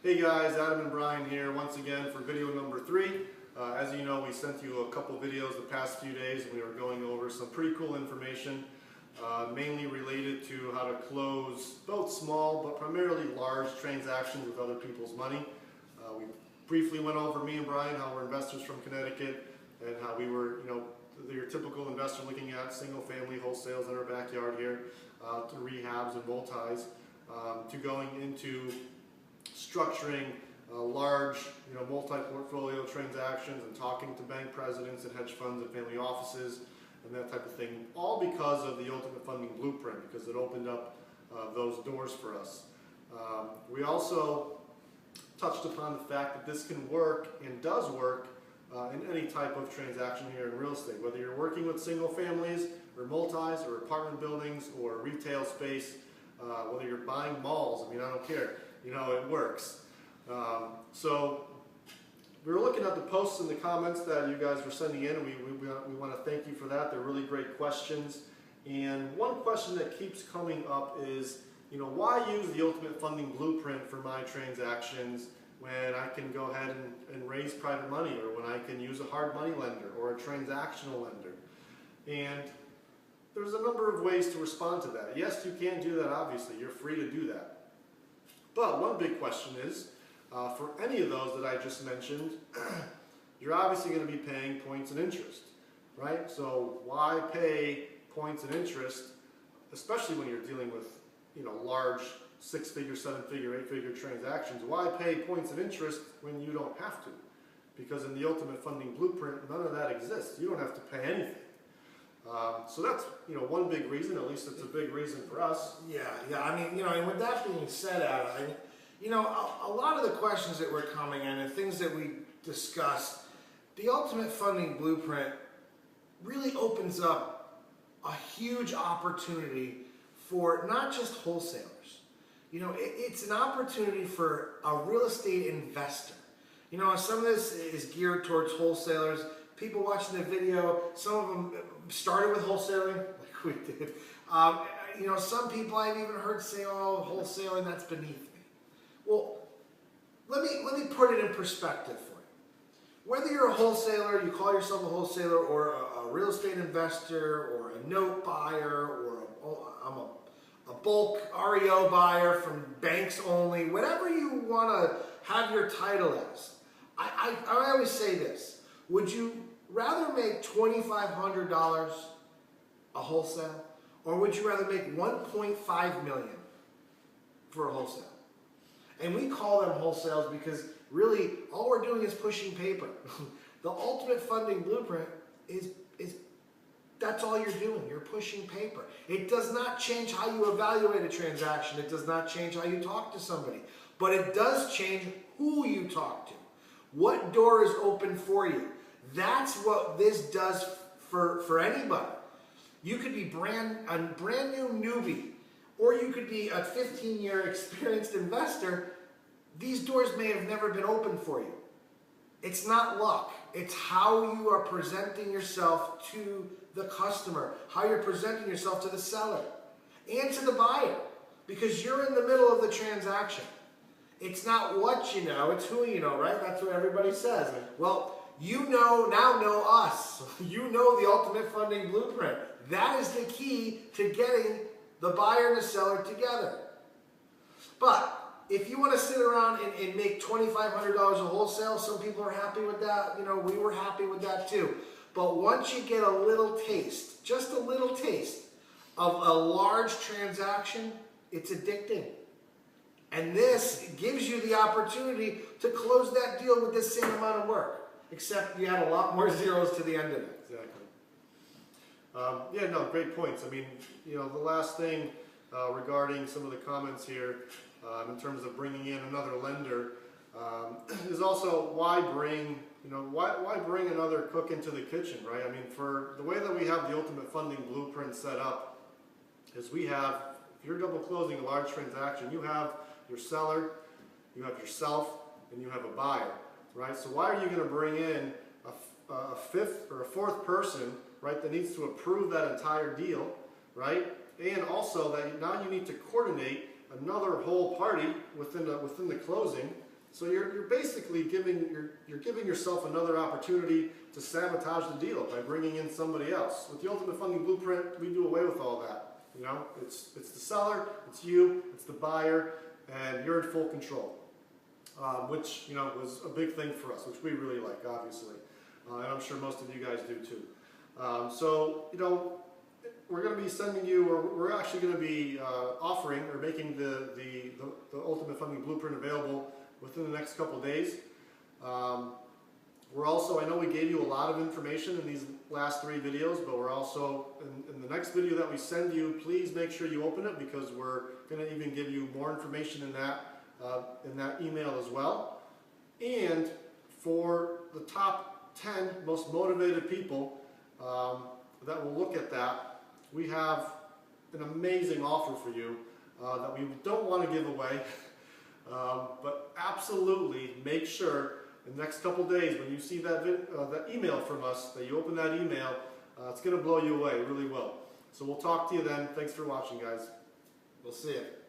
Hey guys, Adam and Brian here once again for video number 3. As you know, we sent you a couple videos the past few days and we were going over some pretty cool information, mainly related to how to close both small but primarily large transactions with other people's money. We briefly went over, me and Brian, how we're investors from Connecticut and how we were, your typical investor looking at single family wholesales in our backyard here, to rehabs and multis, to going into structuring large, multi-portfolio transactions and talking to bank presidents and hedge funds and family offices and that type of thing, all because of the Ultimate Funding Blueprint, because it opened up those doors for us. We also touched upon the fact that this can work and does work in any type of transaction here in real estate, whether you're working with single families or multis or apartment buildings or retail space, whether you're buying malls, I don't care. It works. So we were looking at the posts and the comments that you guys were sending in, and we want to thank you for that. They're really great questions. And one question that keeps coming up is, why use the Ultimate Funding Blueprint for my transactions when I can go ahead and raise private money, or when I can use a hard money lender or a transactional lender? And there's a number of ways to respond to that. Yes, you can do that, obviously. You're free to do that. But one big question is, for any of those that I just mentioned, you're obviously going to be paying points and interest, right? So why pay points and interest, especially when you're dealing with, large 6-figure, 7-figure, 8-figure transactions? Why pay points and interest when you don't have to? Because in the Ultimate Funding Blueprint, none of that exists. You don't have to pay anything. So that's, one big reason. At least it's a big reason for us. Yeah. And with that being said, Adam, a lot of the questions that were coming in and things that we discussed, the Ultimate Funding Blueprint really opens up a huge opportunity for not just wholesalers. It's an opportunity for a real estate investor. Some of this is geared towards wholesalers. People watching the video, some of them started with wholesaling, like we did. Some people I've even heard say, "Oh, wholesaling, that's beneath me." Well, let me put it in perspective for you. Whether you're a wholesaler, you call yourself a wholesaler, or a real estate investor, or a note buyer, or I'm a bulk REO buyer from banks only, whatever you want to have your title as, I always say this: would you rather make $2,500 a wholesale, or would you rather make $1.5 million for a wholesale? And we call them wholesales because really all we're doing is pushing paper. The Ultimate Funding Blueprint is that's all you're doing. You're pushing paper. It does not change how you evaluate a transaction. It does not change how you talk to somebody. But it does change who you talk to. What door is open for you? That's what this does for anybody. You could be a brand new newbie, or you could be a 15-year experienced investor. These doors may have never been open for you. It's not luck. It's how you are presenting yourself to the customer, how you're presenting yourself to the seller and to the buyer, because you're in the middle of the transaction. It's not what you know, it's who you know, right? That's what everybody says. Well, now know us. You know the Ultimate Funding Blueprint. That is the key to getting the buyer and the seller together. But if you want to sit around and make $2,500 a wholesale, some people are happy with that. We were happy with that too. But once you get a little taste, just a little taste of a large transaction, it's addicting. And this gives you the opportunity to close that deal with the same amount of work, except you add a lot more zeros to the end of it. Exactly. Great points. The last thing regarding some of the comments here, in terms of bringing in another lender, is also why bring another cook into the kitchen, right? For the way that we have the Ultimate Funding Blueprint set up, is if you're double closing a large transaction, you have your seller, you have yourself, and you have a buyer, right? So why are you going to bring in a fifth or a fourth person, right, that needs to approve that entire deal, right? And also that now you need to coordinate another whole party within the closing So you're basically giving yourself another opportunity to sabotage the deal by bringing in somebody else. With the Ultimate Funding Blueprint, we do away with all that. You know, it's the seller, it's you, it's the buyer, and you're in full control. Which, you know, was a big thing for us, which we really like, obviously. And I'm sure most of you guys do too. So, you know, we're going to be sending you, or we're actually going to be offering or making the Ultimate Funding Blueprint available within the next couple of days. We're also, I know we gave you a lot of information in these last 3 videos, but we're also, in the next video that we send you, please make sure you open it, because we're going to even give you more information in that email as well. And for the top 10 most motivated people that will look at that, we have an amazing offer for you that we don't want to give away. But absolutely make sure in the next couple days when you see that email from us, that you open that email. It's going to blow you away, it really will. So we'll talk to you then. Thanks for watching, guys. We'll see you.